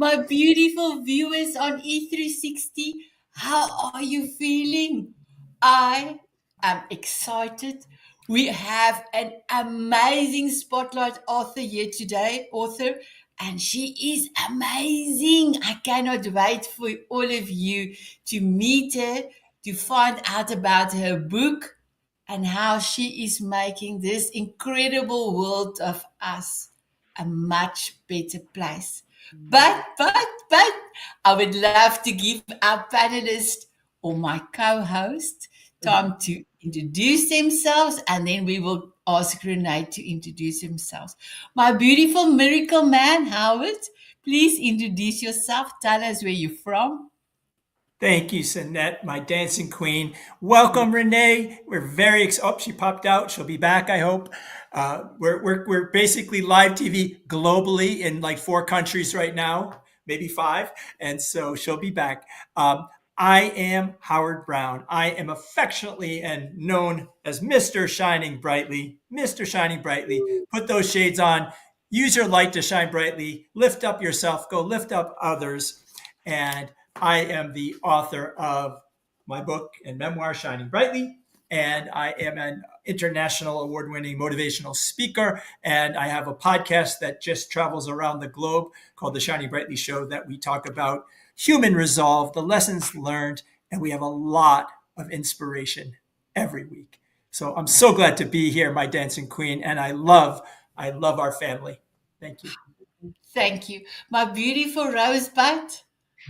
My beautiful viewers on E360, how are you feeling? I am excited. We have an amazing spotlight author here today, and she is amazing. I cannot wait for all of you to meet her, to find out about her book and how she is making this incredible world of us a much better place. But, I would love to give our panelists or my co-host time to introduce themselves, and then we will ask Renee to introduce themselves. My beautiful miracle man, Howard, please introduce yourself. Tell us where you're from. Thank you, Sanet, my dancing queen. Welcome, Renee. We're very excited. Oh, she popped out. She'll be back, I hope. We're basically live TV globally in like 4 countries right now, maybe 5, and so she'll be back. I am Howard Brown. I am affectionately and known as Mr. Shining Brightly. Mr. Shining Brightly. Put those shades on. Use your light to shine brightly. Lift up yourself. Go lift up others. And I am the author of my book and memoir, Shining Brightly, and I am an international award-winning motivational speaker, and I have a podcast that just travels around the globe called The Shining Brightly Show that we talk about human resolve, the lessons learned, and we have a lot of inspiration every week. So I'm so glad to be here, my dancing queen, and I love our family. Thank you. Thank you. My beautiful Rosebud.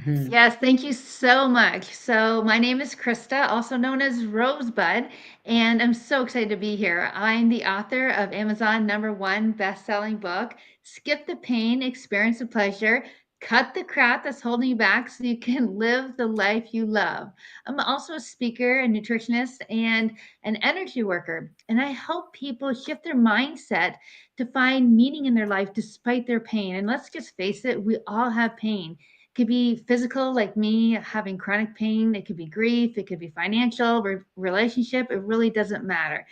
Yes, thank you so much. So, my name is Christa, also known as Rosebud, and I'm so excited to be here. I'm the author of Amazon #1 best-selling book, Skip the Pain, Experience the Pleasure, Cut the Crap That's Holding You Back so you can live the life you love. I'm also a speaker, a nutritionist, and an energy worker, and I help people shift their mindset to find meaning in their life despite their pain. And let's just face it, we all have pain. Could be physical, like me having chronic pain. It could be grief. It could be financial, relationship. It really doesn't matter.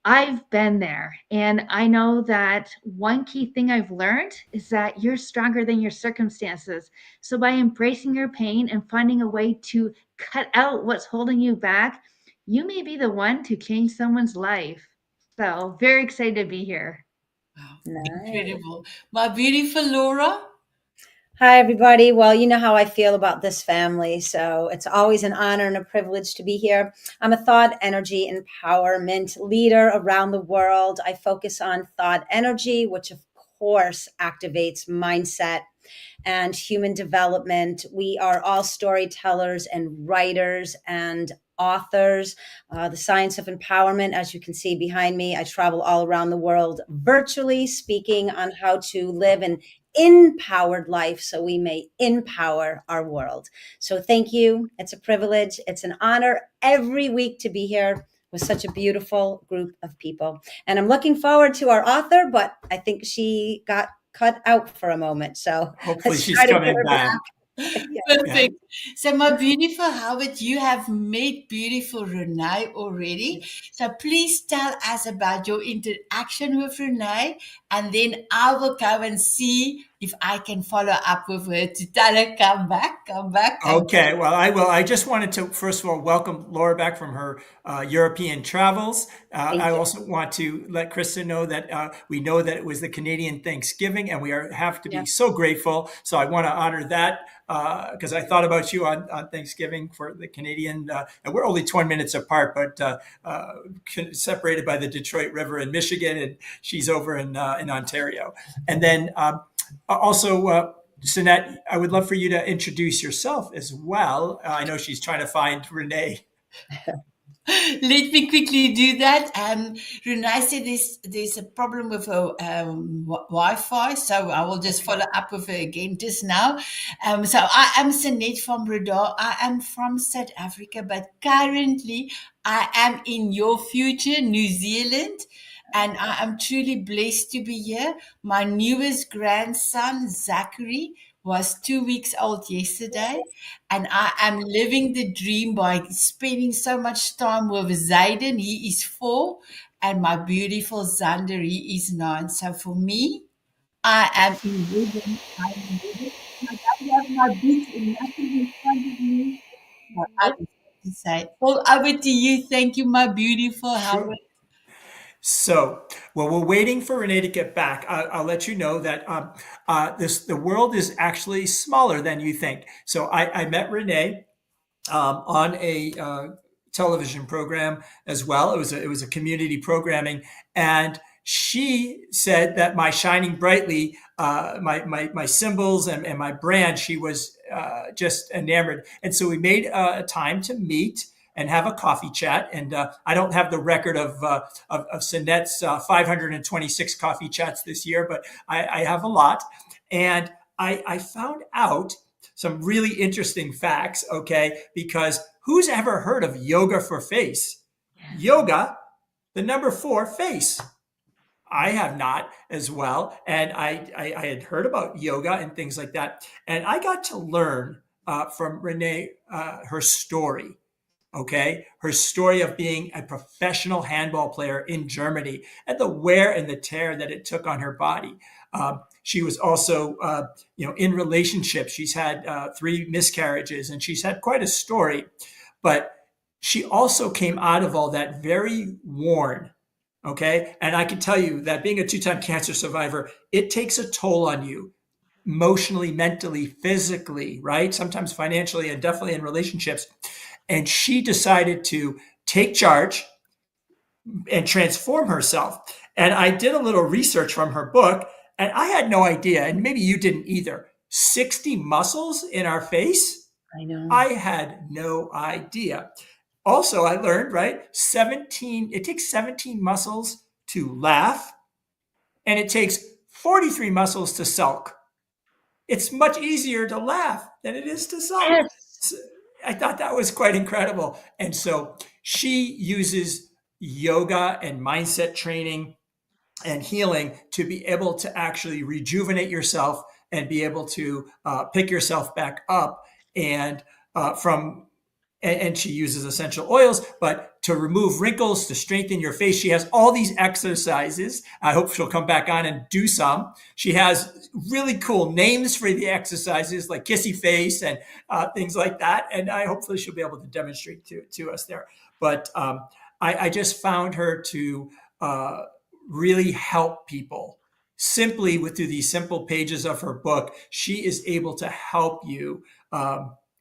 I've been there. And I know that one key thing I've learned is that you're stronger than your circumstances. So by embracing your pain and finding a way to cut out what's holding you back, you may be the one to change someone's life. So very excited to be here. Wow, Nice. incredible. My beautiful Laura. Hi, everybody. Well, you know how I feel about this family, so it's always an honor and a privilege to be here. I'm a thought energy empowerment leader around the world. I focus on thought energy, which of course activates mindset and human development. We are all storytellers and writers and authors. The science of empowerment, as you can see behind me, I travel all around the world virtually speaking on how to live an empowered life so we may empower our world. So thank you. It's a privilege. It's an honor every week to be here with such a beautiful group of people. And I'm looking forward to our author, but I think she got cut out for a moment. So Hopefully let's she's try to coming get her back. Perfect. So, my beautiful Howard, you have met beautiful Renee already. So, please tell us about your interaction with Renee, and then I will go and see if I can follow up with her to tell her, come back. Okay, well, I will. I just wanted to, first of all, welcome Laura back from her European travels. I you. also want to let Krista know that we know that it was the Canadian Thanksgiving, and have to be so grateful. So I want to honor that because I thought about you on Thanksgiving for the Canadian, and we're only 20 minutes apart, but separated by the Detroit River in Michigan, and she's over in Ontario. And then also, Sanet, I would love for you to introduce yourself as well. I know she's trying to find Renee. Let me quickly do that. Renee said there's a problem with her Wi-Fi, so I will just follow up with her again just now. So I am Sanet Van Breda. I am from South Africa, but currently I am in your future, New Zealand. And I am truly blessed to be here. My newest grandson, Zachary, was 2 weeks old yesterday. And I am living the dream by spending so much time with Zayden. He is 4. And my beautiful Zander, he is 9. So for me, I am in rhythm. I'm in rhythm. my books and nothing in front of me. No, I was going to say, all over to you. Thank you, my beautiful Sure. Howard. So, well, we're waiting for Renee to get back. I'll let you know that the world is actually smaller than you think. So I met Renee on a television program as well. It was a community programming, and she said that my shining brightly, my symbols and my brand, she was just enamored. And so we made a time to meet and have a coffee chat. And I don't have the record of Sanet's 526 coffee chats this year, but I have a lot. And I found out some really interesting facts, okay? Because who's ever heard of yoga for face? Yoga, the number 4, face. I have not as well. And I had heard about yoga and things like that. And I got to learn from Renee her story. Okay, her story of being a professional handball player in Germany and the wear and the tear that it took on her body. She was also, in relationships. She's had 3 miscarriages, and she's had quite a story. But she also came out of all that very worn. Okay, and I can tell you that being a 2-time cancer survivor, it takes a toll on you emotionally, mentally, physically, right? Sometimes financially, and definitely in relationships. And she decided to take charge and transform herself. And I did a little research from her book, and I had no idea, and maybe you didn't either. 60 muscles in our face? I know. I had no idea. Also, I learned, right? It takes 17 muscles to laugh, and it takes 43 muscles to sulk. It's much easier to laugh than it is to sulk. Yes. I thought that was quite incredible. And so she uses yoga and mindset training and healing to be able to actually rejuvenate yourself and be able to pick yourself back up and and she uses essential oils, but to remove wrinkles, to strengthen your face. She has all these exercises. I hope she'll come back on and do some. She has really cool names for the exercises like kissy face and things like that. And hopefully she'll be able to demonstrate to us there. But I just found her to really help people simply through these simple pages of her book. She is able to help you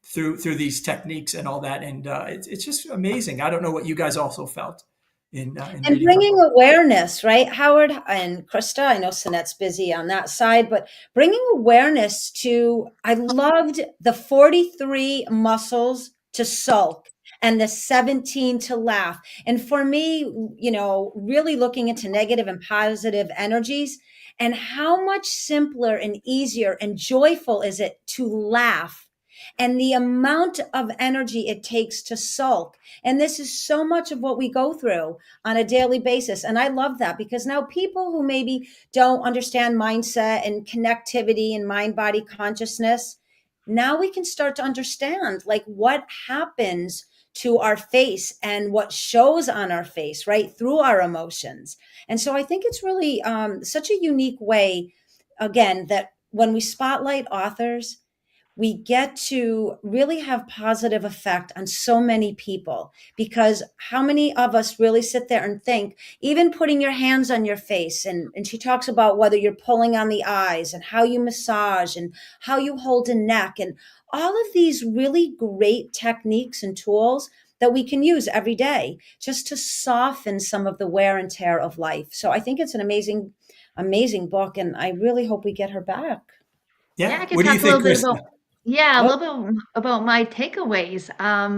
through these techniques and all that, and it's just amazing. I don't know what you guys also felt in And reading bringing awareness, right, Howard and Christa? I know Sanet's busy on that side, but bringing awareness to, I loved the 43 muscles to sulk and the 17 to laugh. And for me, really looking into negative and positive energies and how much simpler and easier and joyful is it to laugh, and the amount of energy it takes to sulk. And this is so much of what we go through on a daily basis. And I love that, because now people who maybe don't understand mindset and connectivity and mind body consciousness, now we can start to understand like what happens to our face and what shows on our face, right, through our emotions. And so I think it's really such a unique way, again, that when we spotlight authors, we get to really have positive effect on so many people. Because how many of us really sit there and think, even putting your hands on your face, and she talks about whether you're pulling on the eyes and how you massage and how you hold a neck, and all of these really great techniques and tools that we can use every day just to soften some of the wear and tear of life. So I think it's an amazing, amazing book, and I really hope we get her back. Yeah, I can What do you talk a little think, bit Krista? a little bit about my takeaways.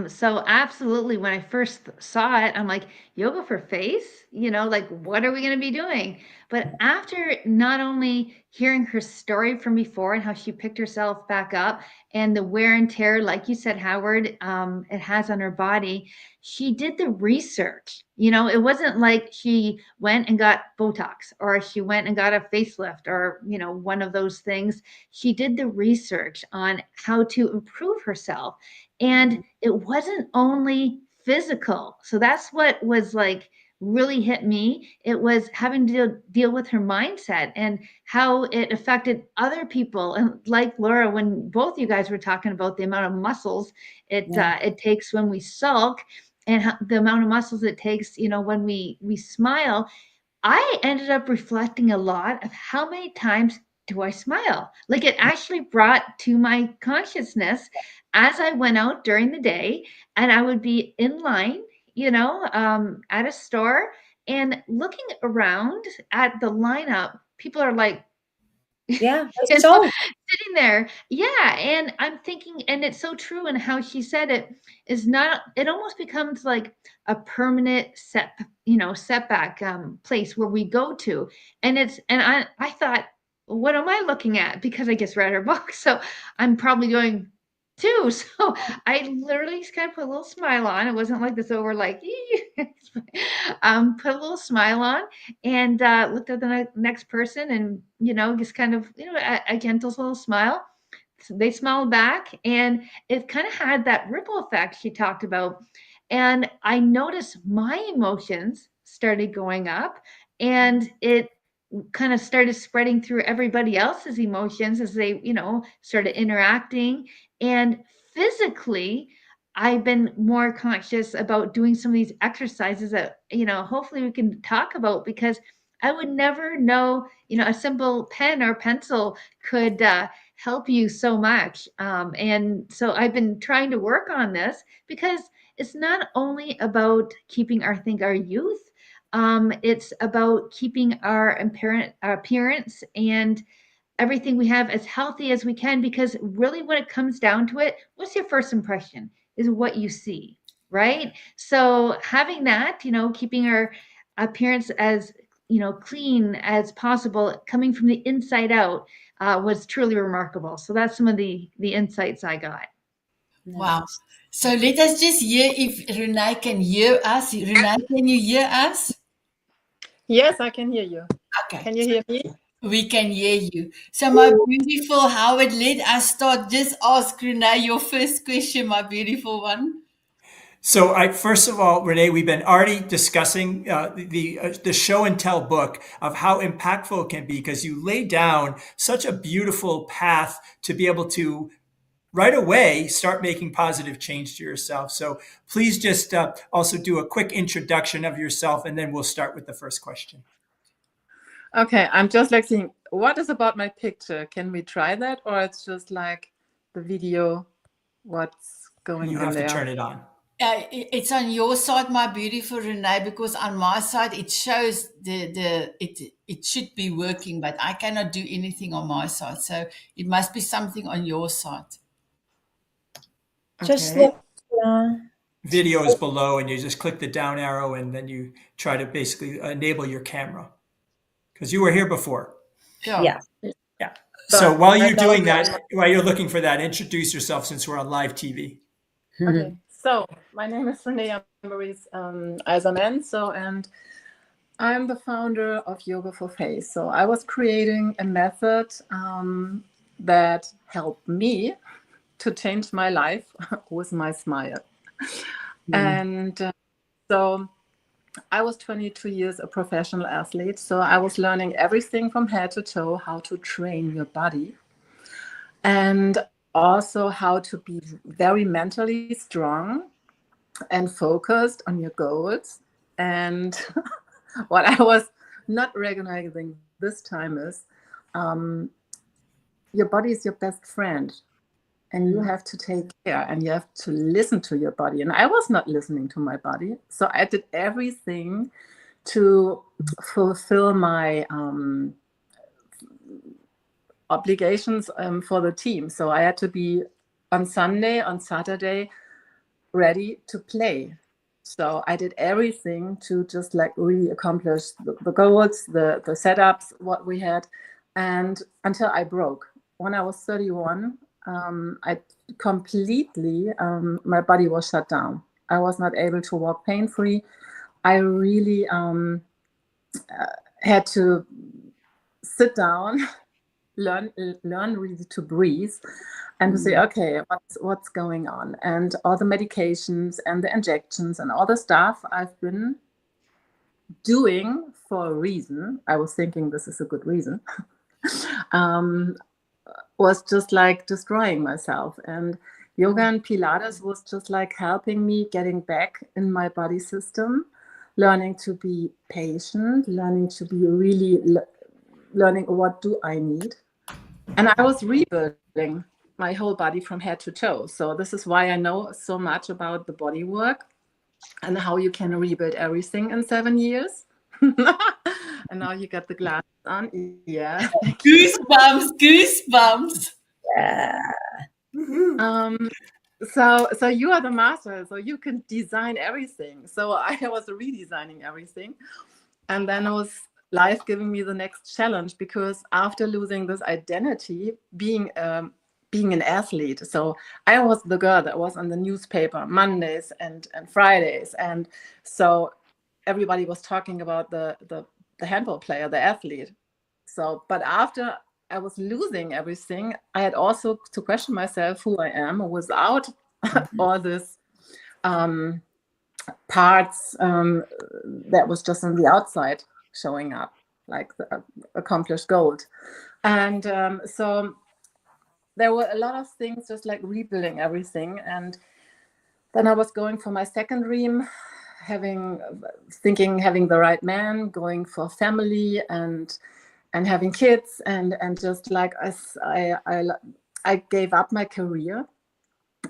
So absolutely, when I first saw it, I'm like, yoga for face? Like, what are we going to be doing? But after not only hearing her story from before and how she picked herself back up and the wear and tear, like you said, Howard, it has on her body, she did the research. It wasn't like she went and got Botox or she went and got a facelift or, one of those things. She did the research on how to improve herself. And it wasn't only physical. So that's what was like really hit me, it was having to deal with her mindset and how it affected other people. And like Laura, when both you guys were talking about the amount of muscles it takes when we sulk, and the amount of muscles it takes, when we smile, I ended up reflecting a lot of how many times do I smile? Like it actually brought to my consciousness as I went out during the day and I would be in line, at a store and looking around at the lineup. People are like, Yeah. you know, So sitting there. Yeah. And I'm thinking, and it's so true. And how she said it is not, it almost becomes like a permanent setback place where we go to. And I thought, what am I looking at? Because I just read her book. So I'm probably doing too. So I literally just kind of put a little smile on. It wasn't like this over like, put a little smile on and looked at the next person and, just kind of, a gentle little smile. So they smiled back and it kind of had that ripple effect she talked about. And I noticed my emotions started going up and it kind of started spreading through everybody else's emotions as they, started interacting. And physically, I've been more conscious about doing some of these exercises that, hopefully we can talk about because I would never know, a simple pen or pencil could help you so much. And so I've been trying to work on this because it's not only about keeping our youth. It's about keeping our appearance and everything we have as healthy as we can. Because really, when it comes down to it, what's your first impression is what you see, right? So having that, keeping our appearance as clean as possible, coming from the inside out, was truly remarkable. So that's some of the insights I got. Wow. nice. So let us just hear if Renee can hear us. Renee, can you hear us? Yes, I can hear you. Okay, Can you hear me? we can hear you. So my beautiful Howard, let us start. Just ask Renee your first question, my beautiful one. So, first of all, Renee, we've been already discussing the show and tell book of how impactful it can be because you lay down such a beautiful path to be able to right away start making positive change to yourself. So, please just also do a quick introduction of yourself, and then we'll start with the first question. Okay, I'm just like saying, what is about my picture? Can we try that, or it's just like the video? What's going You on have there? to turn it on. It's on your side, my beautiful Renee, because on my side it shows it should be working, but I cannot do anything on my side. So it must be something on your side. Just Okay. look. Uh, Video is below, and you just click the down arrow, and then you try to basically enable your camera because you were here before. yeah. Yeah. So But while right you're now doing we are that, while you're looking for that, introduce yourself since we're on live TV. okay. So my name is Renée Ambarees Isermann. And I'm the founder of Yoga for Face. So I was creating a method that helped me to change my life with my smile. And so I was 22 years a professional athlete. So I was learning everything from head to toe, how to train your body, and also how to be very mentally strong and focused on your goals. And what I was not recognizing this time is your body is your best friend. And you have to take care and you have to listen to your body. And I was not listening to my body. So I did everything to fulfill my obligations for the team. So I had to be on Sunday, on Saturday, ready to play. So I did everything to just like really accomplish the goals, the setups, what we had. And until I broke. When I was 31, I completely, my body was shut down. I was not able to walk pain-free. I really had to sit down, learn really to breathe, and to say, okay, what's going on? And all the medications and the injections and all the stuff I've been doing for a reason, I was thinking this is a good reason, was just like destroying myself. And yoga and Pilates was just like helping me getting back in my body system, learning to be patient, learning to be really learning what do I need. And I was rebuilding my whole body from head to toe. So this is why I know so much about the body work and how you can rebuild everything in 7 years. And now you got the glasses on. Yeah. Goosebumps. Yeah. So you are the master, so you can design everything. So I was redesigning everything. And then it was life giving me the next challenge, because after losing this identity, being an athlete, so I was the girl that was on the newspaper Mondays and Fridays, and so everybody was talking about the handball player, the athlete. So, but after I was losing everything, I had also to question myself who I am without all this parts that was just on the outside showing up, like the accomplished gold. And so there were a lot of things just like rebuilding everything. And then I was going for my second dream, having the right man, going for family and having kids, and just like I gave up my career,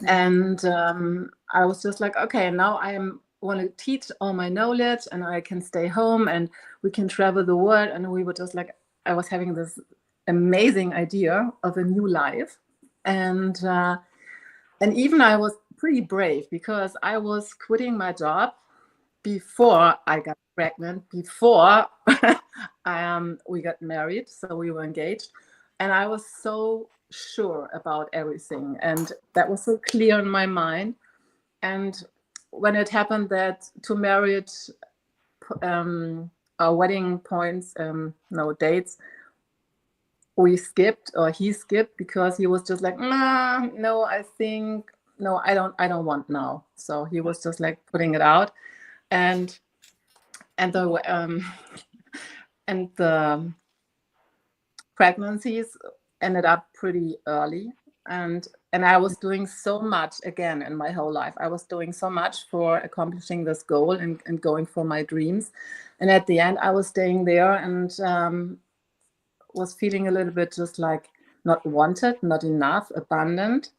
and I was just like, okay, now I want to teach all my knowledge, and I can stay home and we can travel the world. And we were just like, I was having this amazing idea of a new life, and even I was pretty brave, because I was quitting my job before I got pregnant, before we got married, so we were engaged, and I was so sure about everything, and that was so clear in my mind. And when it happened that to marriage our wedding points, dates, we skipped, or he skipped, because he was just like, no, I think no, I don't want now. So he was just like putting it out, and the pregnancies ended up pretty early, and I was doing so much again in my whole life. I was doing so much for accomplishing this goal and going for my dreams, and at the end I was staying there and was feeling a little bit just like not wanted, not enough, abandoned.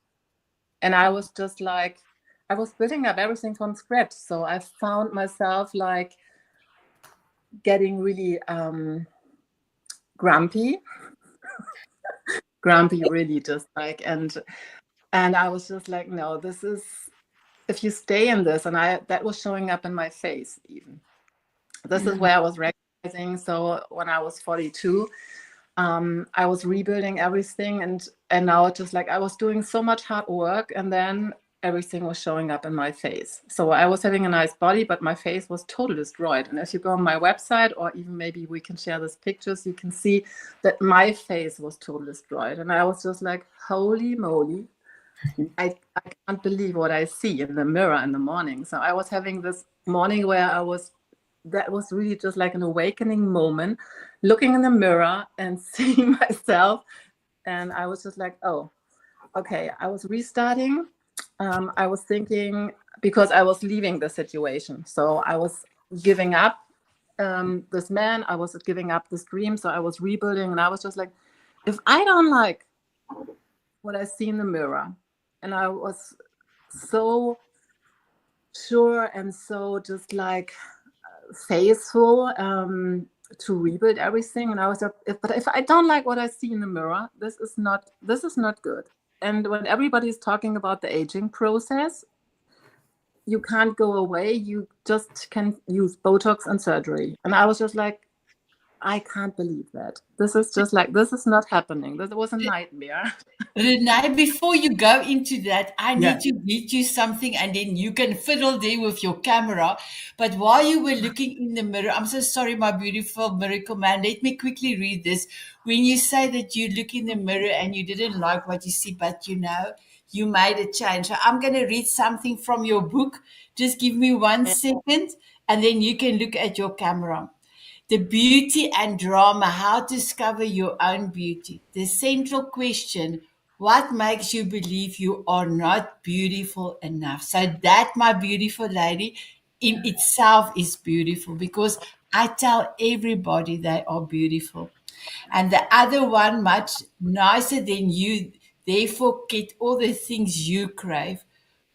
And I was just like, I was building up everything from scratch. So I found myself like getting really grumpy really, just like, and I was just like, no, this is, if you stay in this, and that was showing up in my face even. This is where I was recognizing. So when I was 42, I was rebuilding everything, and now it's just like I was doing so much hard work, and then everything was showing up in my face. So I was having a nice body, but my face was totally destroyed. And if you go on my website, or even maybe we can share these pictures, you can see that my face was totally destroyed. And I was just like, holy moly, I can't believe what I see in the mirror in the morning. So I was having this morning where that was really just like an awakening moment, looking in the mirror and seeing myself. And I was just like, oh, okay, I was restarting. I was thinking, because I was leaving the situation. So I was giving up this man, I was giving up this dream. So I was rebuilding, and I was just like, if I don't like what I see in the mirror, and I was so sure and so just like faithful to rebuild everything, and I was like, but if I don't like what I see in the mirror, this is not good. And when everybody is talking about the aging process, you can't go away. You just can use Botox and surgery. And I was just like, I can't believe that. This is just like, this is not happening. This was a nightmare. Renee, before you go into that, I need to read you something, and then you can fiddle there with your camera. But while you were looking in the mirror, I'm so sorry, my beautiful miracle man. Let me quickly read this. When you say that you look in the mirror and you didn't like what you see, but you made a change. So I'm going to read something from your book. Just give me 1 second. and then you can look at your camera. The beauty and drama, how to discover your own beauty. The central question, what makes you believe you are not beautiful enough? So that, my beautiful lady, in itself is beautiful, because I tell everybody they are beautiful. And the other one, much nicer than you, therefore get all the things you crave.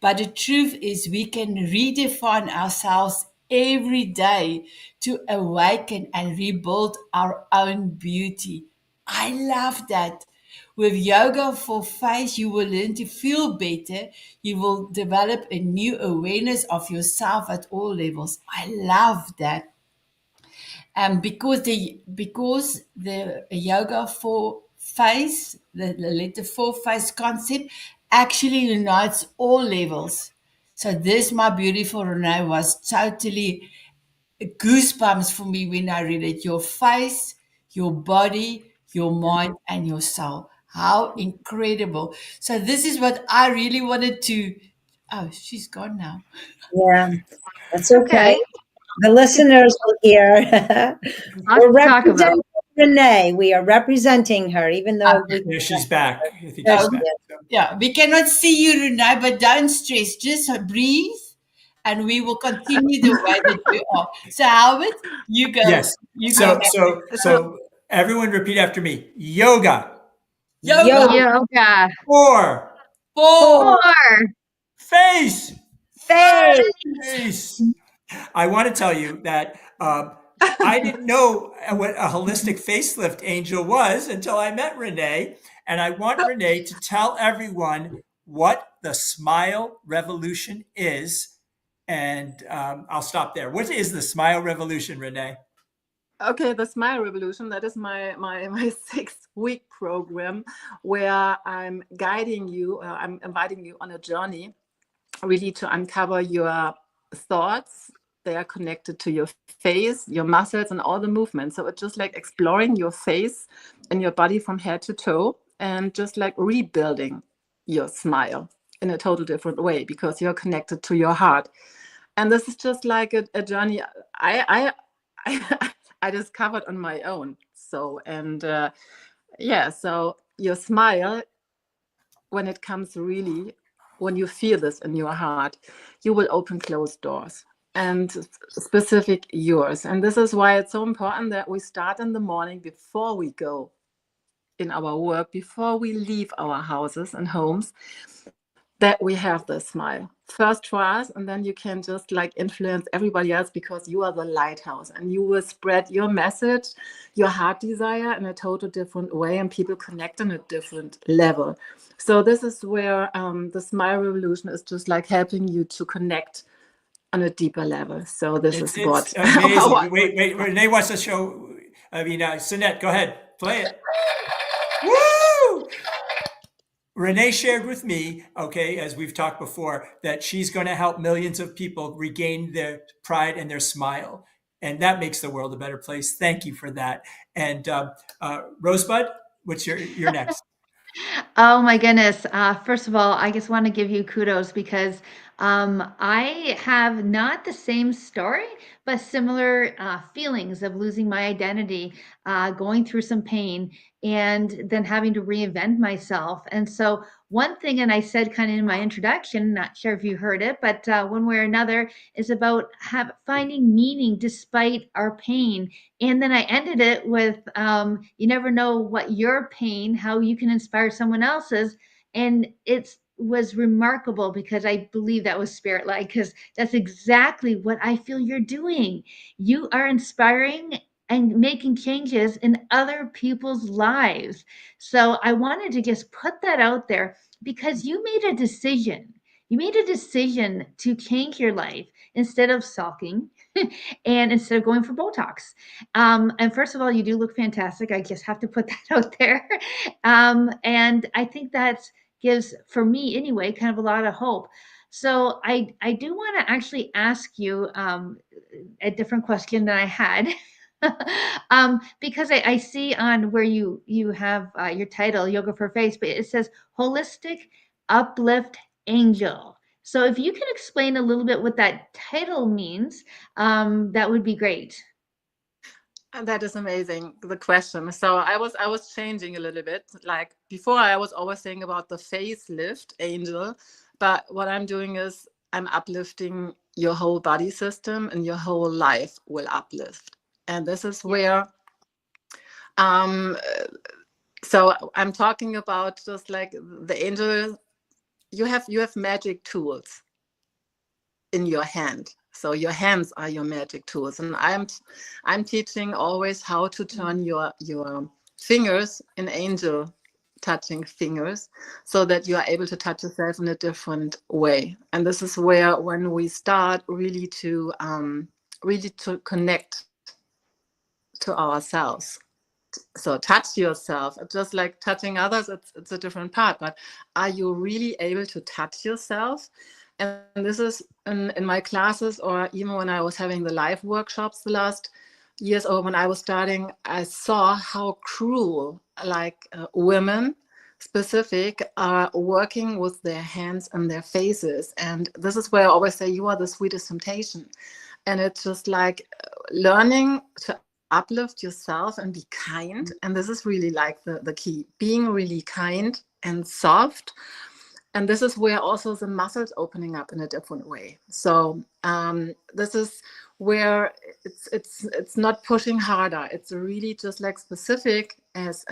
But the truth is, we can redefine ourselves every day to awaken and rebuild our own beauty. I love that. With yoga for face, you will learn to feel better. You will develop a new awareness of yourself at all levels. I love that. Because the yoga for face, the letter for face concept, actually unites all levels. So this, my beautiful Renee, was totally goosebumps for me when I read it. Your face, your body, your mind, and your soul. How incredible! So this is what I really wanted to. Oh, she's gone now. Yeah, that's okay. Okay, The listeners will hear. lots We're to talk about. representing Renee. We are representing her, even though we. There, she's back. I think There she's she back. is. So, Yeah, we cannot see you, Renee, but don't stress. Just breathe, and we will continue the way that you are. So, Howard, you go. yes. You go. So So everyone repeat after me. Yoga Yoga Yoga yoga for for for for face. face. Face. I want to tell you that I didn't know what a holistic facelift angel was until I met Renee. And I want Renee to tell everyone what the smile revolution is. And I'll stop there. What is the smile revolution, Renee? Okay, the Smile Revolution, that is my 6-week program where I'm guiding you, I'm inviting you on a journey really to uncover your thoughts. They are connected to your face, your muscles, and all the movements. So it's just like exploring your face and your body from head to toe, and just like rebuilding your smile in a total different way, because you're connected to your heart. And this is just like a journey I I discovered on my own. So, and yeah, so your smile, when it comes really, when you feel this in your heart, you will open closed doors, and specific yours. And this is why it's so important that we start in the morning before we go in our work, before we leave our houses and homes, that we have this smile first for us, and then you can just like influence everybody else, because you are the lighthouse, and you will spread your message, your heart desire, in a total different way, and people connect on a different level. So this is where the Smile Revolution is just like helping you to connect on a deeper level. So this is It's what amazing. Wait, Renee wants to show. I mean, Sanet, go ahead, play it. Woo! Renee shared with me, okay, as we've talked before, that she's going to help millions of people regain their pride and their smile. And that makes the world a better place. Thank you for that. And Rosebud, what's your next? Oh my goodness. First of all, I just want to give you kudos because I have not the same story, but similar feelings of losing my identity, going through some pain, and then having to reinvent myself. And so, one thing, and I said kind of in my introduction, not sure if you heard it, but one way or another, is about finding meaning despite our pain. And then I ended it with you never know what your pain, how you can inspire someone else's. And it was remarkable because I believe that was spirit led, because that's exactly what I feel you're doing. You are inspiring and making changes in other people's lives. So I wanted to just put that out there because you made a decision. You made a decision to change your life instead of sulking and instead of going for Botox. And first of all, you do look fantastic. I just have to put that out there. And I think that gives, for me anyway, kind of a lot of hope. So I do want to actually ask you a different question than I had. Because I see on where you have your title, Yoga for Face, but it says Holistic Uplift Angel. So if you can explain a little bit what that title means, that would be great. And that is amazing, the question. So I was changing a little bit. Like before, I was always saying about the facelift angel, but what I'm doing is I'm uplifting your whole body system, and your whole life will uplift. And this is where, so I'm talking about just like the angel. You have magic tools in your hand. So your hands are your magic tools, and I'm teaching always how to turn your fingers in angel touching fingers, so that you are able to touch yourself in a different way. And this is where, when we start really to connect to ourselves. So touch yourself, just like touching others, it's a different part, but are you really able to touch yourself? And this is in my classes, or even when I was having the live workshops the last years, or when I was starting, I saw how cruel, like women specific, are working with their hands and their faces. And this is where I always say, you are the sweetest temptation. And it's just like learning to uplift yourself and be kind. And this is really like the key, being really kind and soft. And this is where also the muscles opening up in a different way. So this is where it's not pushing harder. It's really just like specific, as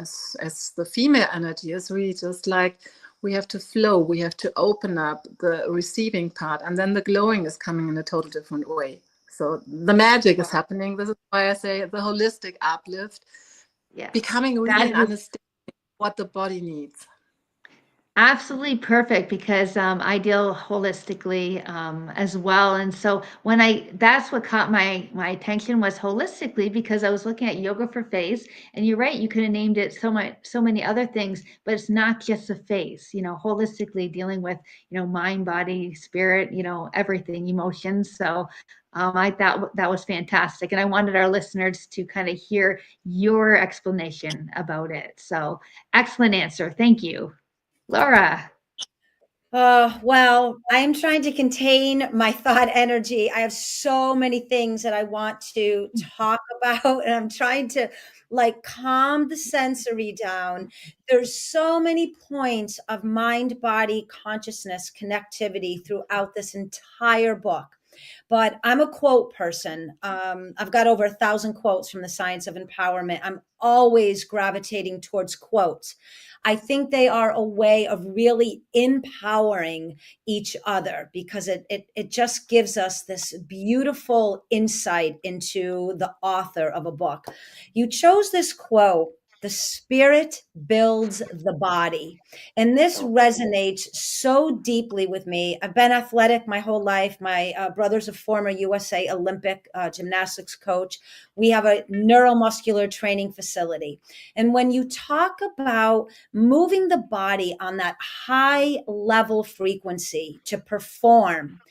the female energy is really just like, we have to flow, we have to open up the receiving part, and then the glowing is coming in a total different way. So the magic is happening. This is why I say the holistic uplift, becoming really understanding what the body needs. Absolutely perfect, because I deal holistically as well. And so that's what caught my attention, was holistically, because I was looking at yoga for face, and you're right, you could have named it so many other things, but it's not just the face, holistically dealing with, mind, body, spirit, everything, emotions. So I thought that was fantastic. And I wanted our listeners to kind of hear your explanation about it. So excellent answer. Thank you. Laura. Well, I'm trying to contain my thought energy. I have so many things that I want to talk about, and I'm trying to like calm the sensory down. There's so many points of mind, body, consciousness connectivity throughout this entire book. But I'm a quote person. I've got over 1,000 quotes from the Science of Empowerment. I'm always gravitating towards quotes. I think they are a way of really empowering each other, because it just gives us this beautiful insight into the author of a book. You chose this quote, "The spirit builds the body." And this resonates so deeply with me. I've been athletic my whole life. My brother's a former USA Olympic gymnastics coach. We have a neuromuscular training facility. And when you talk about moving the body on that high level frequency to perform,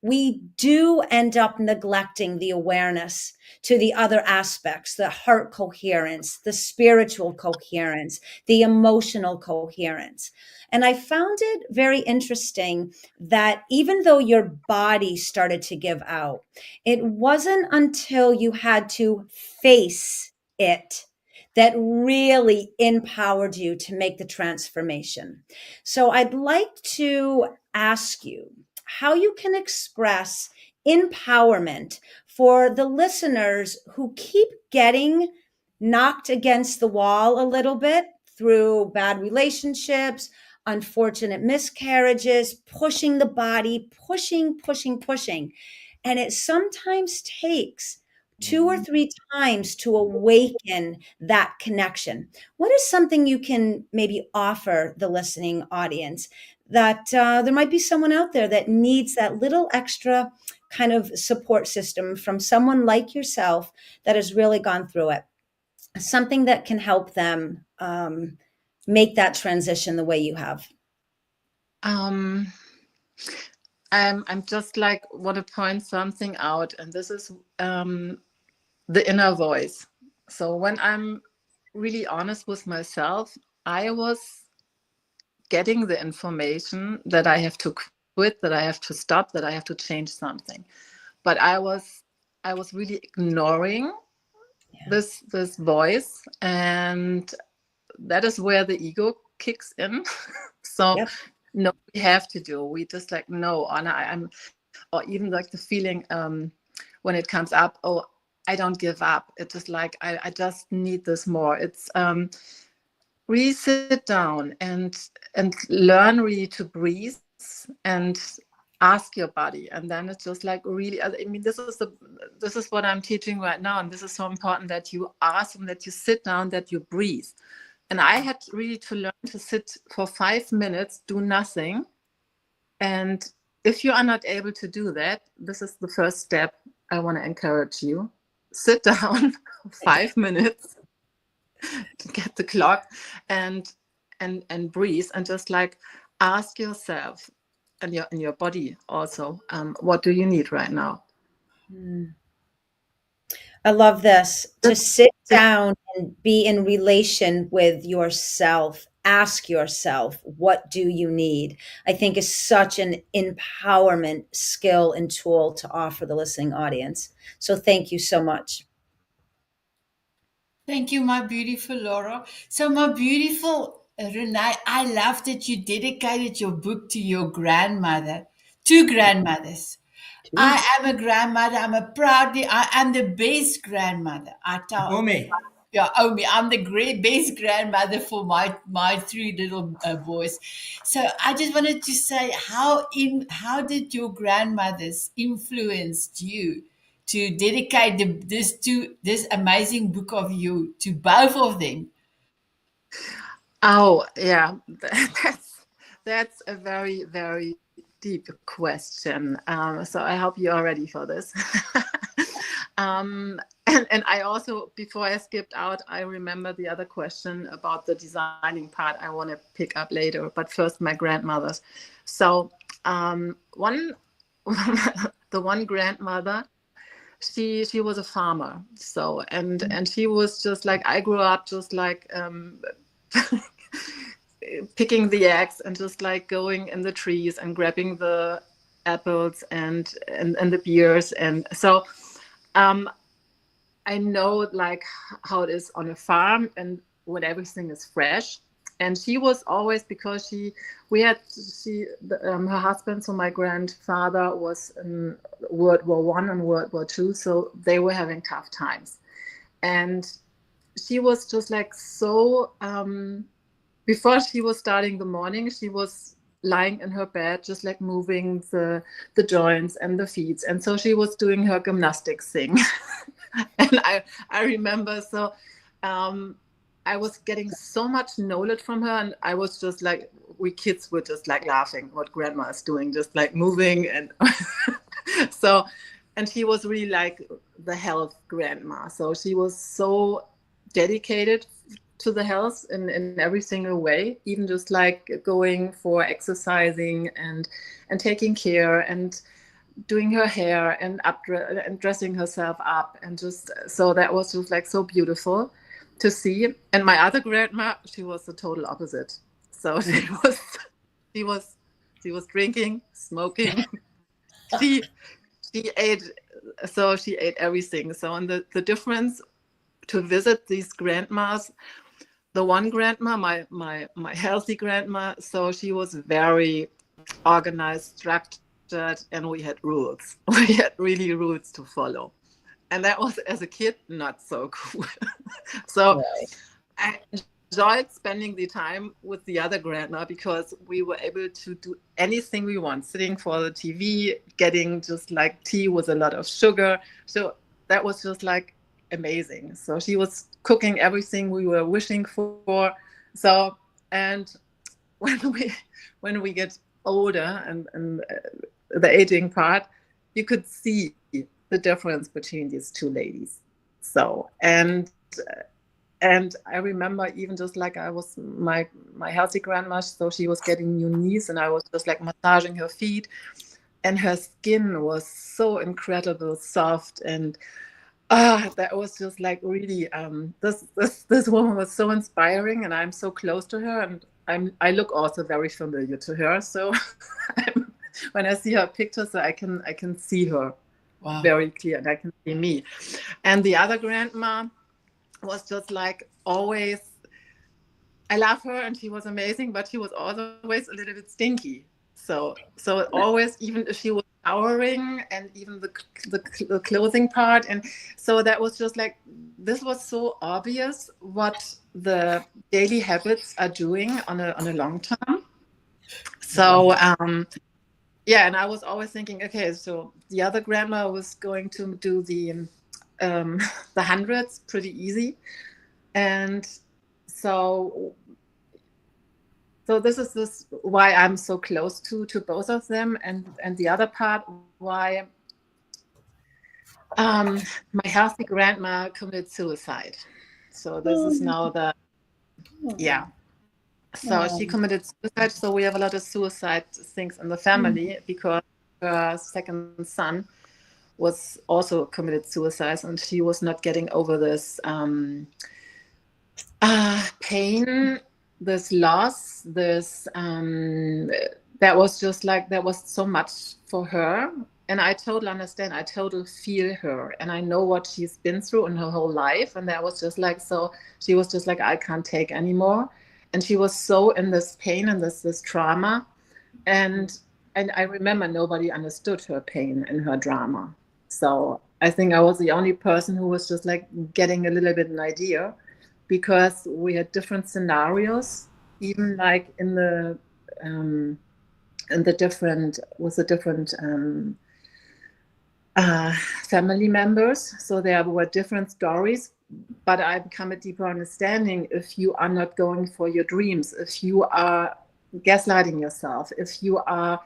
we do end up neglecting the awareness to the other aspects, the heart coherence, the spiritual coherence, the emotional coherence. And I found it very interesting that even though your body started to give out, it wasn't until you had to face it that really empowered you to make the transformation. So I'd like to ask you how you can express empowerment for the listeners who keep getting knocked against the wall a little bit through bad relationships, unfortunate miscarriages, pushing the body, pushing. And it sometimes takes 2 or 3 times to awaken that connection. What is something you can maybe offer the listening audience that there might be someone out there that needs that little extra kind of support system from someone like yourself that has really gone through it? Something that can help them make that transition the way you have. I'm just like want to point something out, and this is the inner voice. So when I'm really honest with myself, I was getting the information that I have to quit, that I have to stop, that I have to change something. But I was really ignoring this voice, and that is where the ego kicks in. So no, we have to do. We just like, no, Anna, I'm, or even like the feeling when it comes up, oh, I don't give up. It's just like I just need this more. It's really sit down and learn really to breathe and ask your body. And then it's just like really, I mean, this is what I'm teaching right now, and this is so important, that you ask and that you sit down, that you breathe. And I had really to learn to sit for 5 minutes, do nothing. And if you are not able to do that, this is the first step I want to encourage you. Sit down 5 minutes, get the clock, and breathe, and just like ask yourself and your body also, what do you need right now? I love this. To sit down and be in relation with yourself. Ask yourself, what do you need? I think is such an empowerment skill and tool to offer the listening audience. So thank you so much. Thank you, my beautiful Laura. So, my beautiful Renee, I love that you dedicated your book to your grandmother, two grandmothers. I am a grandmother. I am the best grandmother. I tell, Omi. yeah, Omi, I'm the best grandmother for my three little boys. So I just wanted to say, how did your grandmothers influenced you to dedicate this amazing book of you to both of them? Oh yeah, that's a very, very deep question. So I hope you are ready for this. And I also, before I skipped out, I remember the other question about the designing part I want to pick up later. But first, my grandmothers. So the one grandmother, she was a farmer. So and she was just like, I grew up just like picking the eggs and just like going in the trees and grabbing the apples and the pears. And so I know like how it is on a farm and when everything is fresh. And she was always, because her husband, so my grandfather, was in World War I and World War II, so they were having tough times. And she was just like so, before she was starting the morning, she was lying in her bed, just like moving the joints and the feet. And so she was doing her gymnastics thing. And I remember, so I was getting so much knowledge from her, and I was just like, we kids were just like laughing what grandma is doing, just like moving. And so, and she was really like the health grandma. So she was so dedicated to the health in every single way, even just like going for exercising and taking care and doing her hair and dressing herself up, and just, so that was just like so beautiful to see. And my other grandma, she was the total opposite. So she was drinking, smoking. she ate, so she ate everything. So, and the difference to visit these grandmas, the one grandma, my healthy grandma, so she was very organized, structured, and we had rules. We had really rules to follow. And that was, as a kid, not so cool. So I enjoyed spending the time with the other grandma, because we were able to do anything we want, sitting for the TV, getting just like tea with a lot of sugar. So that was just like amazing. So she was cooking everything we were wishing for. So, and when we get older and the aging part, you could see the difference between these two ladies. So, and I remember even just like I was my healthy grandma, so she was getting new knees, and I was just like massaging her feet, and her skin was so incredible soft, and that was just like really this woman was so inspiring, and I'm so close to her, and I look also very familiar to her, so when I see her picture, so I can see her very clear, and I can see me. And the other grandma was just like always, I love her and she was amazing, but she was always a little bit stinky. So always, even if she was showering, and even the clothing part, and so that was just like, this was so obvious what the daily habits are doing on a long term. So yeah, and I was always thinking, okay, so the other grandma was going to do the hundreds pretty easy, and so this is why I'm so close to both of them, and the other part why my healthy grandma committed suicide. So this is now so she committed suicide. So we have a lot of suicide things in the family, because her second son was also committed suicide, and she was not getting over this pain, this loss, this that was just like, that was so much for her. And I totally understand, I totally feel her, and I know what she's been through in her whole life. And that was just like, so she was just like, I can't take anymore. And she was so in this pain and this trauma. And I remember nobody understood her pain and her drama. So I think I was the only person who was just like getting a little bit an idea, because we had different scenarios, even like in the different, with the different family members. So there were different stories, but I become a deeper understanding, if you are not going for your dreams, if you are gaslighting yourself, if you are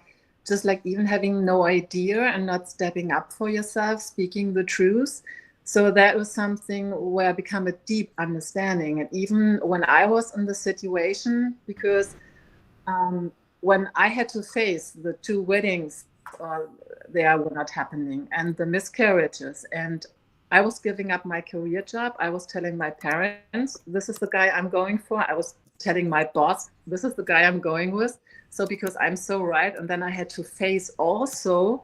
just like even having no idea and not stepping up for yourself, speaking the truth. So that was something where I become a deep understanding. And even when I was in the situation, because when I had to face the 2 weddings, they were not happening, and the miscarriages, and I was giving up my career job. I was telling my parents, this is the guy I'm going for. I was telling my boss, this is the guy I'm going with. So because I'm so right. And then I had to face also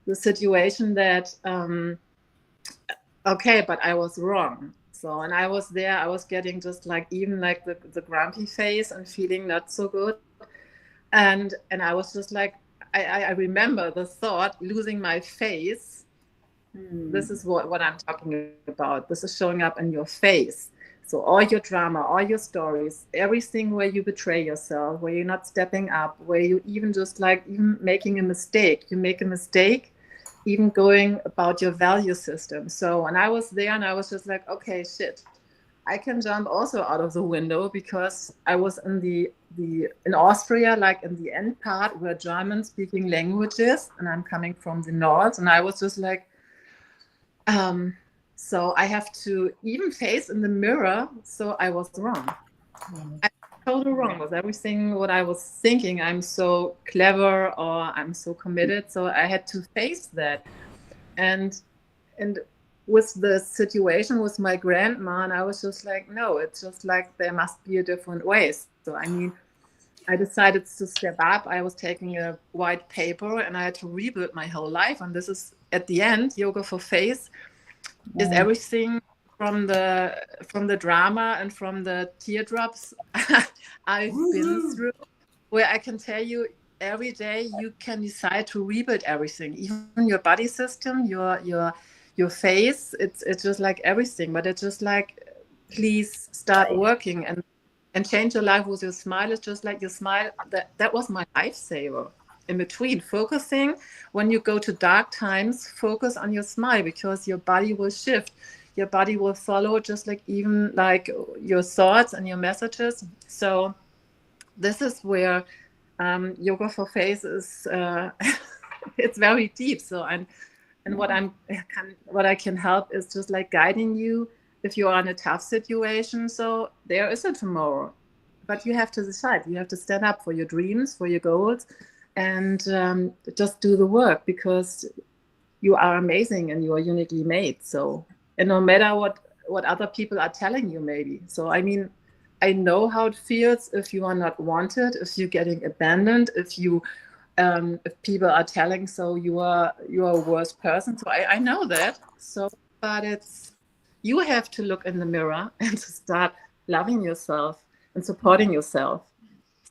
the situation that, okay, but I was wrong. So, and I was there, I was getting just like, even like the grumpy face and feeling not so good. And I was just like, I remember the thought, losing my face. This is what I'm talking about. This is showing up in your face. So all your drama, all your stories, everything where you betray yourself, where you're not stepping up, where you even just like even making a mistake. You make a mistake, even going about your value system. So when I was there, and I was just like, okay, shit, I can jump also out of the window, because I was in in Austria, like in the end part where German speaking languages, and I'm coming from the north, and I was just like, so I have to even face in the mirror. So I was wrong. I was totally wrong with everything what I was thinking. I'm so clever, or I'm so committed. So I had to face that. And with the situation with my grandma, and I was just like, no, it's just like, there must be a different way. So I mean, I decided to step up. I was taking a white paper, and I had to rebuild my whole life. And this is, at the end, Yoga for Face is everything from the drama and from the teardrops I've been through, where I can tell you, every day you can decide to rebuild everything, even your body system, your face. It's just like everything, but it's just like, please start working and change your life with your smile. It's just like your smile. That was my lifesaver. In between, focusing, when you go to dark times, focus on your smile, because your body will shift. Your body will follow, just like even like your thoughts and your messages. So this is where Yoga for Face is, it's very deep. So, and what I can help is just like guiding you if you are in a tough situation. So there is a tomorrow, but you have to decide. You have to stand up for your dreams, for your goals, and just do the work, because you are amazing and you are uniquely made. So, and no matter what other people are telling you, maybe. So, I mean, I know how it feels if you are not wanted, if you're getting abandoned, if you if people are telling, so you are a worse person. So I know that. So, but you have to look in the mirror and to start loving yourself and supporting yourself.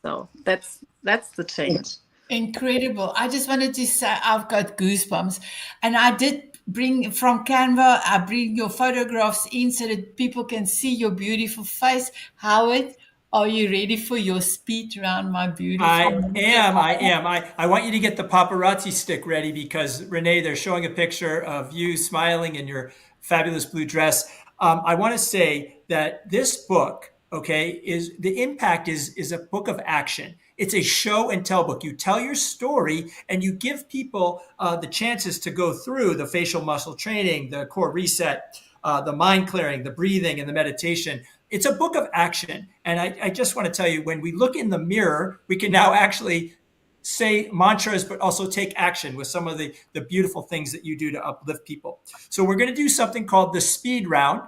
So that's the change. Incredible. I just wanted to say I've got goosebumps. And I did bring from Canva, I bring your photographs in so that people can see your beautiful face. Howard, are you ready for your speed round, my beautiful? I am. I want you to get the paparazzi stick ready because Renee, they're showing a picture of you smiling in your fabulous blue dress. I want to say that this book, okay, is the impact is a book of action. It's a show and tell book. You tell your story and you give people the chances to go through the facial muscle training, the core reset, the mind clearing, the breathing, and the meditation. It's a book of action. And I just want to tell you, when we look in the mirror, we can now actually say mantras, but also take action with some of the beautiful things that you do to uplift people. So we're going to do something called the speed round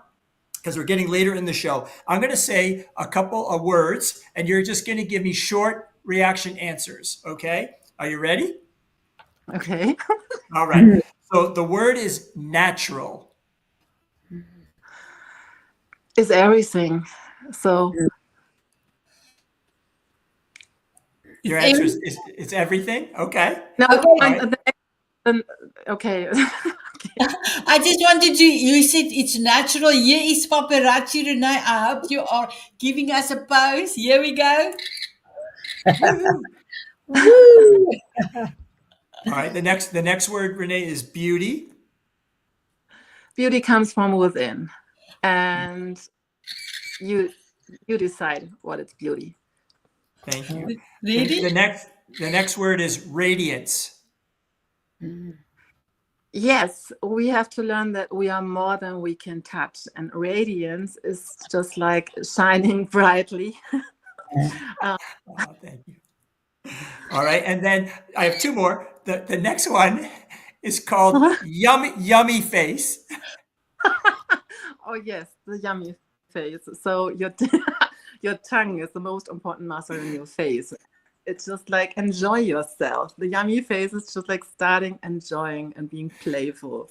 because we're getting later in the show. I'm going to say a couple of words and you're just going to give me short reaction answers. Okay. Are you ready? Okay. All right. So the word is natural. Is everything. So your answer is it's everything. Okay. no, Okay. Okay. I just wanted to, you said it's natural. Here is paparazzi, Renee. I hope you are giving us a pose. Here we go. Woo! All right. The next word, Renee, is beauty. Beauty comes from within, and you decide what is beauty. Thank you. Ready? The next word is radiance. Yes, we have to learn that we are more than we can touch, and radiance is just like shining brightly. Oh, thank you. All right, and then I have two more. The next one is called yummy face. Oh yes, the yummy face. So your tongue is the most important muscle in your face. It's just like enjoy yourself. The yummy face is just like starting enjoying and being playful.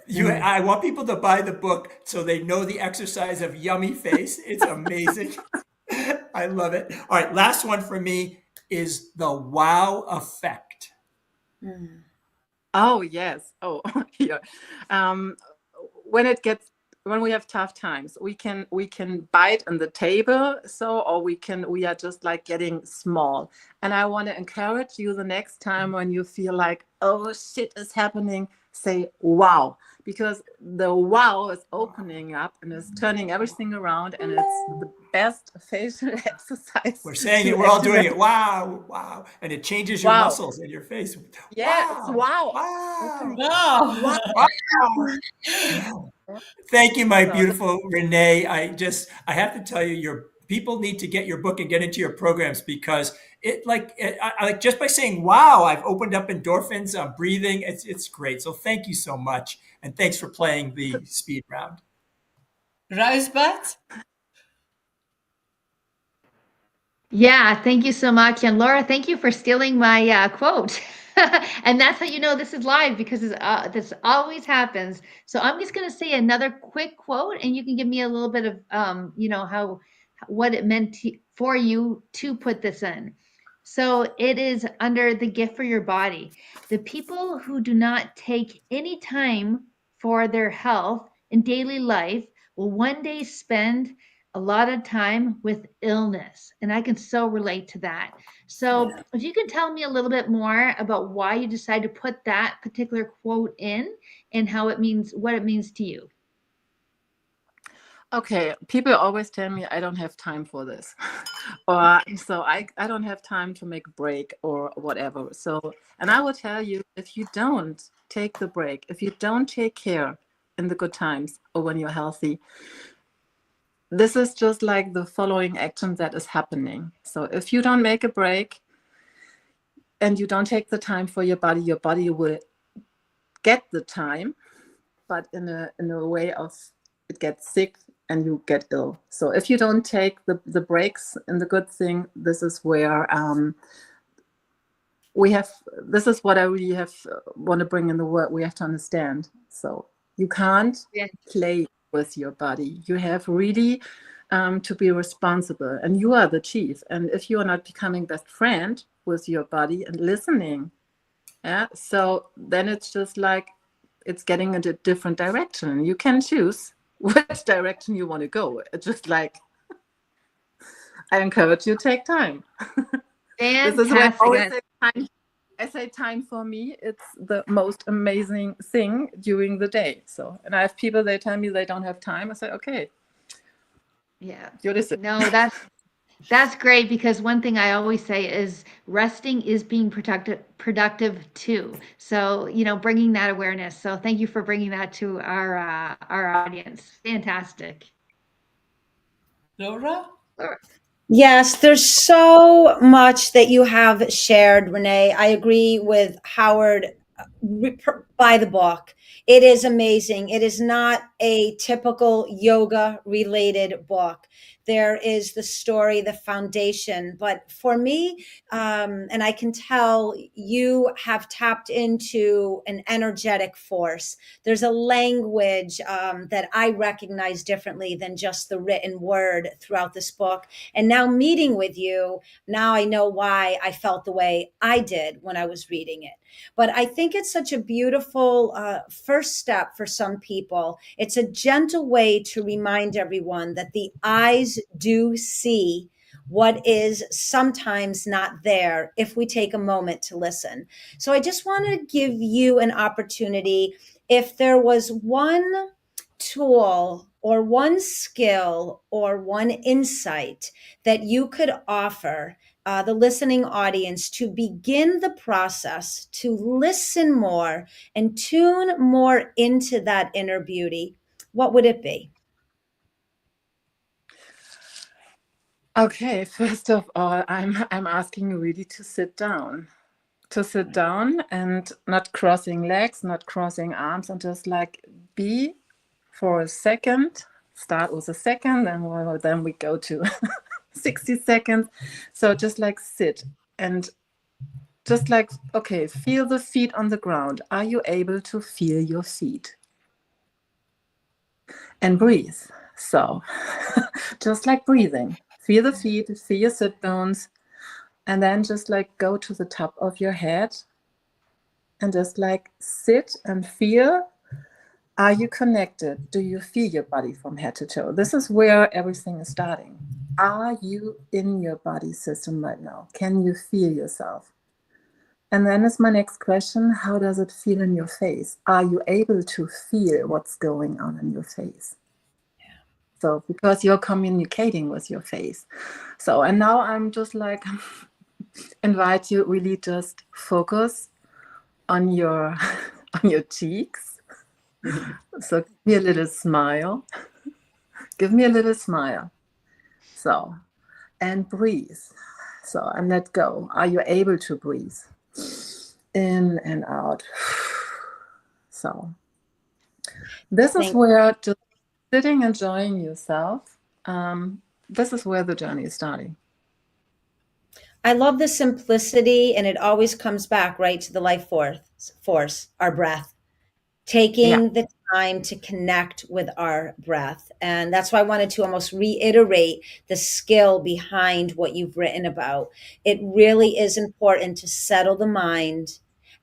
I want people to buy the book so they know the exercise of yummy face. It's amazing. I love it. All right, last one for me is the wow effect. Oh yes. Oh yeah. When we have tough times, we can bite on the table, or we are just like getting small. And I want to encourage you the next time when you feel like, oh shit is happening, say wow, because the wow is opening up and is turning everything around, and it's the best facial exercise. We're saying it, we're all doing it. Wow, wow. And it changes your muscles in your face. Yeah, wow, it's wow. Wow. Wow. Wow. Thank you, my beautiful Renee. I have to tell you, your people need to get your book and get into your programs because I just by saying wow, I've opened up endorphins. I'm breathing. It's great. So thank you so much, and thanks for playing the speed round. Rosebud? Yeah, thank you so much. And Laura, thank you for stealing my quote. And that's how you know this is live because this always happens. So I'm just going to say another quick quote, and you can give me a little bit of, what it meant for you to put this in. So it is under the gift for your body. The people who do not take any time for their health in daily life will one day spend a lot of time with illness. And I can so relate to that. So if you can tell me a little bit more about why you decided to put that particular quote in and what it means to you. Okay, people always tell me I don't have time for this, or so I don't have time to make a break or whatever. So, and I will tell you, if you don't take the break, if you don't take care in the good times or when you're healthy, this is just like the following action that is happening. So if you don't make a break and you don't take the time for your body will get the time, but in a way of it gets sick and you get ill. So if you don't take the breaks in the good thing, this is where we have, this is what I really have want to bring in the word. We have to understand. So you can't play with your body. You have really to be responsible, and you are the chief. And if you are not becoming best friend with your body and listening, yeah, so then it's just like it's getting in a different direction. You can choose which direction you want to go. It's just like, I encourage you to take time. This is why I always say time. I say time for me, it's the most amazing thing during the day. So, and I have people, they tell me they don't have time. I say, okay. Yeah. You listen. No, that's great, because one thing I always say is resting is being productive too. So, bringing that awareness. So thank you for bringing that to our audience. Fantastic. Laura? Yes, there's so much that you have shared, Renee. I agree with Howard by the book. It is amazing. It is not a typical yoga related book. There is the story, the foundation. But for me, and I can tell you have tapped into an energetic force. There's a language that I recognize differently than just the written word throughout this book. And now meeting with you, now I know why I felt the way I did when I was reading it. But I think it's such a beautiful first step for some people. It's a gentle way to remind everyone that the eyes do see what is sometimes not there if we take a moment to listen. So I just want to give you an opportunity. If there was one tool or one skill or one insight that you could offer the listening audience to begin the process to listen more and tune more into that inner beauty, what would it be? Okay, first of all, I'm asking you really to sit down. To sit down and not crossing legs, not crossing arms, and just like be for a second. Start with a second, and then we go to 60 seconds. So just like sit and just like, okay, feel the feet on the ground. Are you able to feel your feet? And breathe. So just like breathing, feel the feet, feel your sit bones, and then just like go to the top of your head and just like sit and feel. Are you connected? Do you feel your body from head to toe? This is where everything is starting. Are you in your body system right now? Can you feel yourself? And then is my next question, how does it feel in your face? Are you able to feel what's going on in your face? So because you're communicating with your face. So, and now I'm just like, invite you really just focus on your on your cheeks. So give me a little smile. Give me a little smile. So, and breathe. So, and let go. Are you able to breathe? In and out. So, this is where just sitting, enjoying yourself. This is where the journey is starting. I love the simplicity, and it always comes back right to the life force, our breath. Taking the time to connect with our breath. And that's why I wanted to almost reiterate the skill behind what you've written about. It really is important to settle the mind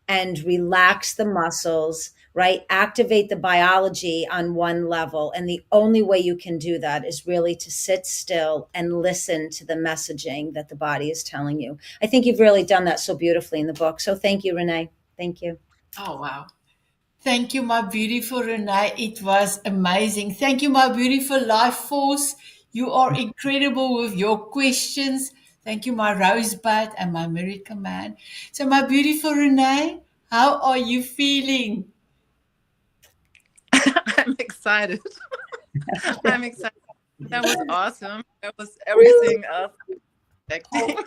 and relax the muscles, right? Activate the biology on one level. And the only way you can do that is really to sit still and listen to the messaging that the body is telling you. I think you've really done that so beautifully in the book. So thank you, Renee. Thank you. Oh, wow. Thank you, my beautiful Renee. It was amazing. Thank you, my beautiful life force. You are incredible with your questions. Thank you, my rosebud and my miracle man. So, my beautiful Renee, how are you feeling? I'm excited. I'm excited. That was awesome. That was everything else expecting.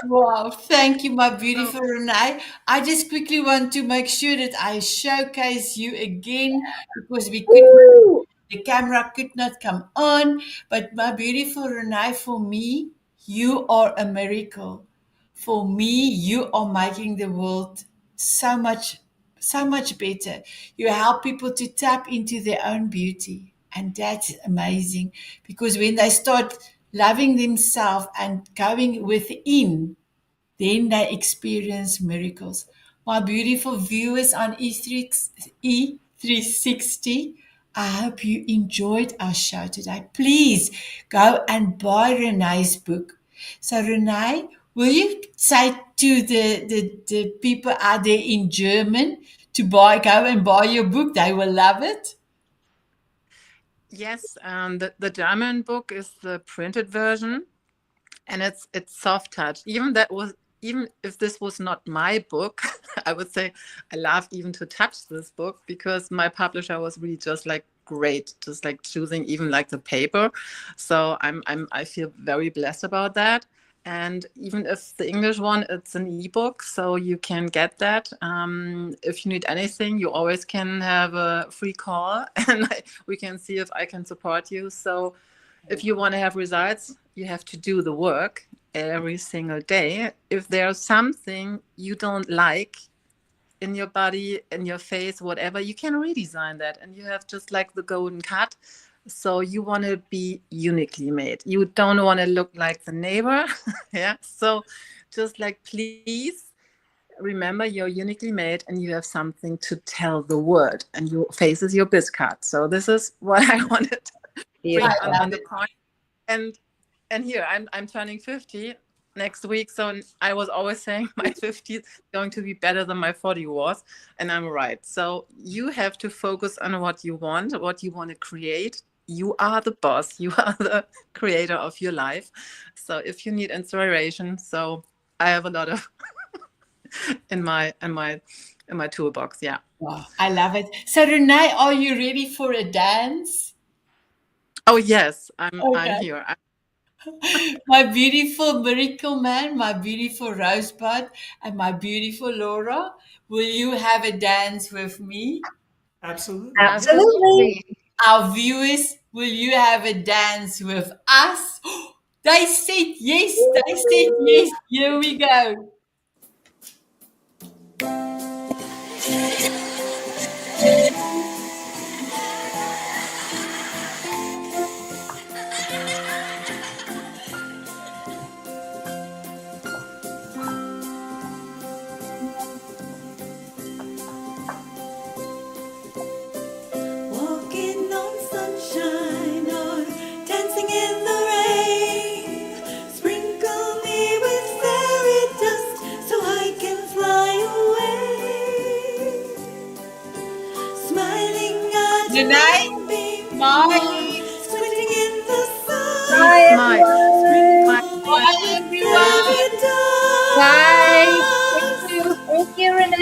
Wow, thank you, my beautiful Renee. I just quickly want to make sure that I showcase you again because the camera could not come on. But my beautiful Renee, for me, you are a miracle. for me, you are making the world so much, so much better. You help people to tap into their own beauty. And that's amazing because when they start loving themselves and going within, then they experience miracles. My beautiful viewers on E360, I hope you enjoyed our show today. Please go and buy Renée's book. So, Renée, will you say to the people out there in German to go and buy your book? They will love it. Yes, the German book is the printed version, and it's soft touch. Even if this was not my book, I would say I love even to touch this book because my publisher was really just like great, just like choosing even like the paper. So I feel very blessed about that. And even if the English one, it's an ebook, so you can get that. If you need anything, you always can have a free call, and we can see if I can support you. So if you want to have results, you have to do the work every single day. If there's something you don't like in your body, in your face, whatever, you can redesign that. And you have just like the golden cut. So you want to be uniquely made. You don't want to look like the neighbor. Yeah. So just like, please remember you're uniquely made and you have something to tell the world, and your face is your biz card. So this is what I wanted to bring on the point. And here I'm turning 50 next week, so I was always saying my 50 is going to be better than my 40 was, and I'm right. So you have to focus on what you want to create. You are the boss. You are the creator of your life. So if you need inspiration, so I have a lot of in my toolbox. Yeah. Wow, I love it. So, Renée, are you ready for a dance? Oh yes, I'm here. My beautiful miracle man, my beautiful Rosebud, and my beautiful Laura, will you have a dance with me? Absolutely. Absolutely. Our viewers, will you have a dance with us? They said yes. They said yes. Here we go. Walking on sunshine or dancing in the rain. Sprinkle me with fairy dust so I can fly away. Smiling at a Renée, moonbeam, smile. squinting in the sun. Bye, Smile. everyone. Bye, everyone. Fairy dust. Bye. Thank you. Thank you, Renée.